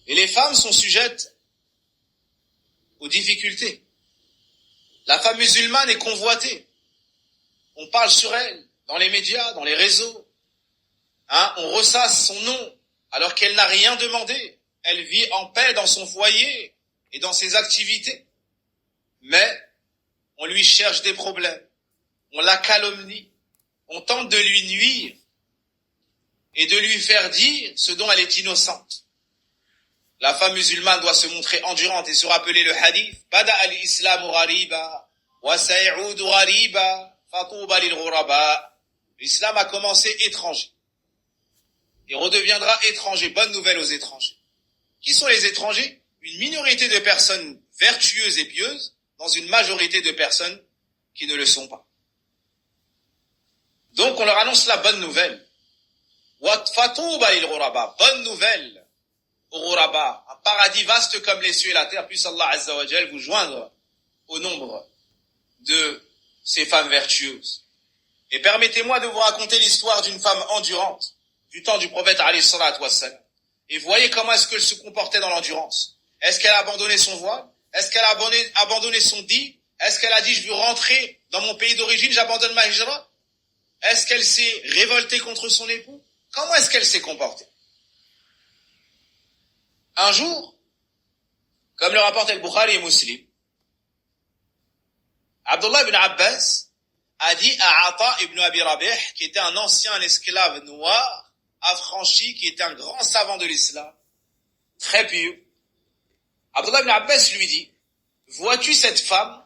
Et les femmes sont sujettes aux difficultés. La femme musulmane est convoitée. On parle sur elle dans les médias, dans les réseaux. On ressasse son nom alors qu'elle n'a rien demandé. Elle vit en paix dans son foyer et dans ses activités. Mais on lui cherche des problèmes. On la calomnie. On tente de lui nuire et de lui faire dire ce dont elle est innocente. La femme musulmane doit se montrer endurante et se rappeler le hadith. Bada al-islamu ghariba wa say'udu ghariba fatuba lil ghuraba. L'islam a commencé étranger et redeviendra étranger. Bonne nouvelle aux étrangers. Qui sont les étrangers? Une minorité de personnes vertueuses et pieuses dans une majorité de personnes qui ne le sont pas. Donc on leur annonce la bonne nouvelle. Fatuba lil ghuraba. Bonne nouvelle au ghuraba. Un paradis vaste comme les cieux et la terre. Puisse Allah Azza wa Jal vous joindre au nombre de ces femmes vertueuses. Et permettez-moi de vous raconter l'histoire d'une femme endurante du temps du prophète alayhi salatu wassalam. Et voyez comment est-ce qu'elle se comportait dans l'endurance. Est-ce qu'elle a abandonné son voile? Est-ce qu'elle a abandonné son dit? Est-ce qu'elle a dit je veux rentrer dans mon pays d'origine, j'abandonne ma hijra? Est-ce qu'elle s'est révoltée contre son époux? Comment est-ce qu'elle s'est comportée? Un jour, comme le rapportent al-Bukhari et Muslim, Abdullah ibn Abbas a dit à Ata ibn Abi Rabih, qui était un ancien esclave noir, affranchi, qui était un grand savant de l'islam, très pieux. Abdullah ibn Abbas lui dit, vois-tu cette femme?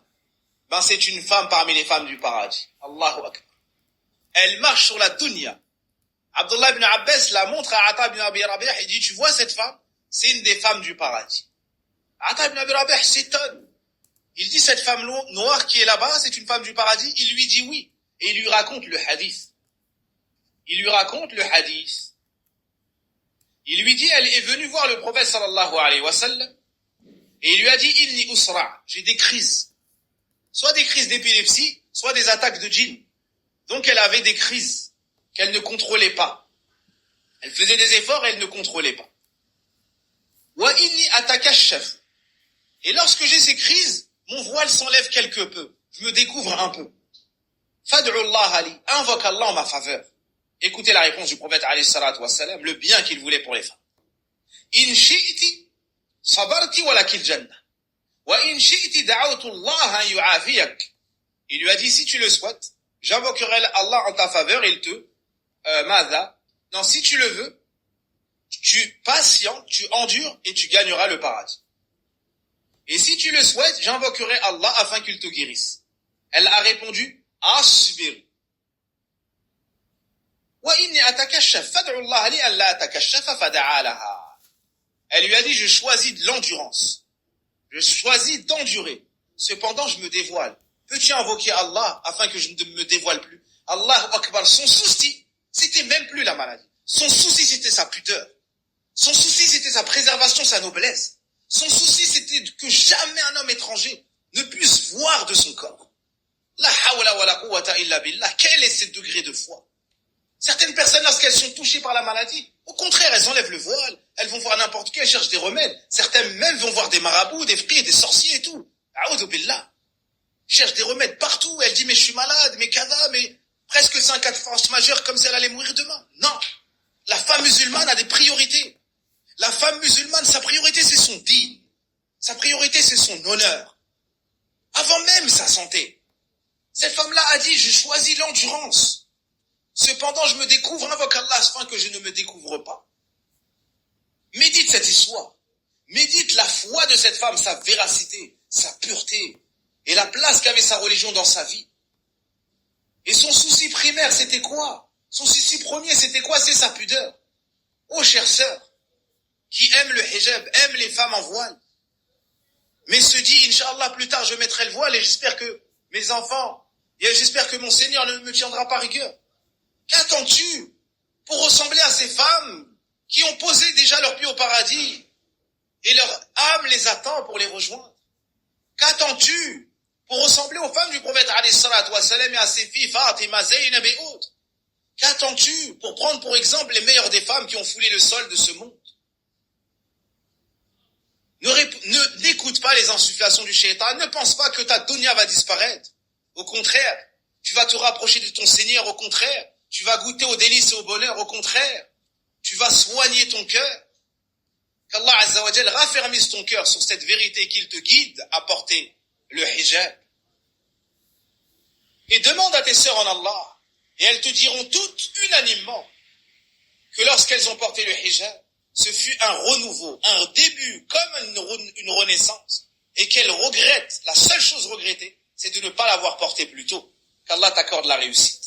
Ben c'est une femme parmi les femmes du paradis. Allahu Akbar. Elle marche sur la dunya. Abdullah ibn Abbas la montre à Ata ibn Abi Rabih et dit, tu vois cette femme? C'est une des femmes du paradis. Ata ibn Abi Rabih s'étonne. Il dit, cette femme noire qui est là-bas, c'est une femme du paradis? Il lui dit oui. Et il lui raconte le hadith. Il lui raconte le hadith. Il lui dit, elle est venue voir le prophète sallallahu alayhi wa sallam, et il lui a dit, inni usra, j'ai des crises. Soit des crises d'épilepsie, soit des attaques de djinn. Donc elle avait des crises qu'elle ne contrôlait pas. Elle faisait des efforts et elle ne contrôlait pas. Wa inni atakashaf. Et lorsque j'ai ces crises, mon voile s'enlève quelque peu. Je me découvre un peu. Fad'u Allah ali. Invoque Allah en ma faveur. Écoutez la réponse du prophète alayhi salatu wassalam, le bien qu'il voulait pour les femmes. In shi'ti sabarti walakil jannah. Wa in shi'ti da'awtu Allah an yu'afiyak. Il lui a dit, si tu le souhaites, j'invoquerai Allah en ta faveur et il te, non, si tu le veux, tu patientes, tu endures et tu gagneras le paradis. Et si tu le souhaites, j'invoquerai Allah afin qu'il te guérisse. Elle a répondu, asbir. Wa inni atakashaf, fad'u Allah li an la atakashafa fada'a laha. Elle lui a dit, je choisis de l'endurance. Je choisis d'endurer. Cependant, je me dévoile. Peux-tu invoquer Allah afin que je ne me dévoile plus? Allahu Akbar. Son souci, c'était même plus la maladie. Son souci, c'était sa pudeur. Son souci, c'était sa préservation, sa noblesse. Son souci, c'était que jamais un homme étranger ne puisse voir de son corps. La hawla wa la quwwata illa billah. Quel est ce degré de foi? Certaines personnes, lorsqu'elles sont touchées par la maladie, au contraire, elles enlèvent le voile. Elles vont voir n'importe qui, elles cherchent des remèdes. Certaines même vont voir des marabouts, des frirs, des sorciers et tout. A'udhu billah. Cherche des remèdes partout. Elle dit, mais je suis malade, mais kada, mais presque c'est un cas de force majeure comme si elle allait mourir demain. Non. La femme musulmane a des priorités. La femme musulmane, sa priorité, c'est son dîn. Sa priorité, c'est son honneur. Avant même sa santé. Cette femme-là a dit, je choisis l'endurance. Cependant, je me découvre, invoque Allah afin que je ne me découvre pas. Médite cette histoire. Médite la foi de cette femme, sa véracité, sa pureté, et la place qu'avait sa religion dans sa vie. Et son souci primaire, c'était quoi? Son souci premier, c'était quoi? C'est sa pudeur. Oh, chère sœur, qui aime le hijab, aime les femmes en voile, mais se dit, Inch'Allah, plus tard, je mettrai le voile et j'espère que mes enfants, et j'espère que mon Seigneur ne me tiendra pas rigueur. Qu'attends-tu pour ressembler à ces femmes qui ont posé déjà leurs pieds au paradis et leur âme les attend pour les rejoindre? Qu'attends-tu pour ressembler aux femmes du prophète alayhi salatu wassalam et à ses filles Fatima, Zaynab et autres? Qu'attends-tu pour prendre pour exemple les meilleures des femmes qui ont foulé le sol de ce monde? N'écoute pas les insufflations du shaitan. Ne pense pas que ta dunya va disparaître. Au contraire, tu vas te rapprocher de ton Seigneur. Au contraire, tu vas goûter aux délices et au bonheur. Au contraire, tu vas soigner ton cœur. Qu'Allah Azza wa Jal raffermisse ton cœur sur cette vérité qu'il te guide à porter le hijab. Et demande à tes sœurs en Allah, et elles te diront toutes unanimement que lorsqu'elles ont porté le hijab, ce fut un renouveau, un début, comme une renaissance, et qu'elles regrettent, la seule chose regrettée, c'est de ne pas l'avoir porté plus tôt. Qu'Allah t'accorde la réussite.